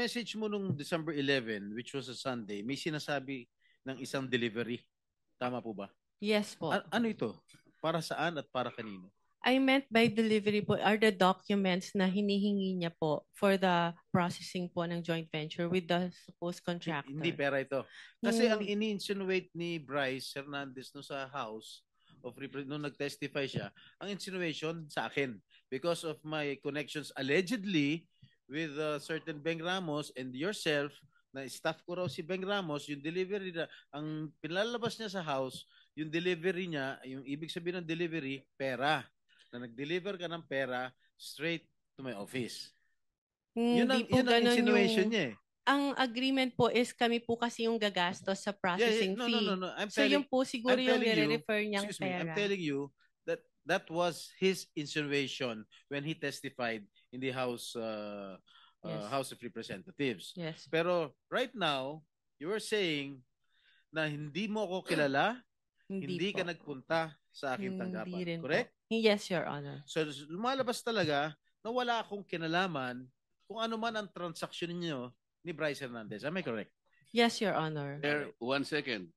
message mo nung December 11, which was a Sunday, may sinasabi ng isang delivery. Tama po ba? Yes po. Ano ito? Para saan at para kanino? I meant by delivery po are the documents na hinihingi niya po for the processing po ng joint venture with the supposed contractor. Hindi pera ito. Kasi ang ini-insinuate ni Bryce Hernandez no sa House of nung nag-testify siya, ang insinuation sa akin because of my connections allegedly with certain Beng Ramos and yourself, na staff ko raw si Beng Ramos, yung delivery na, ang pinalabas niya sa house, yung delivery niya, yung ibig sabihin ng delivery, pera. Na nag-deliver ka ng pera straight to my office. Yun ang insinuation niya eh. Ang agreement po is kami po kasi yung gagastos sa processing fee. No. So yun po siguro yung nire-refer niyang pera. I'm telling you that that was his insinuation when he testified in the House House of Representatives. Yes. Pero right now, you are saying na hindi mo ako kilala, hindi ka nagpunta sa aking tanggapan. Correct? Yes, Your Honor. So lumalabas talaga na wala akong kinalaman kung ano man ang transaksyon niyo ni Bryce Hernandez. Am I correct? Yes, Your Honor. There, 1 second.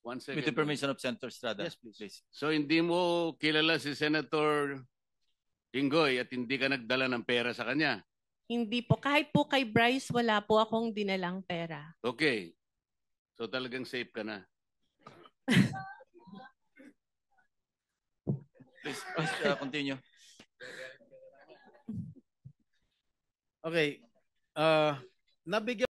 1 second. With the permission of Senator Estrada. Yes, please. So hindi mo kilala si Senator Jinggoy at hindi ka nagdala ng pera sa kanya? Hindi po. Kahit po kay Bryce, wala po akong dinalang pera. Okay. So talagang safe ka na. Please continue. Okay. Nabigyan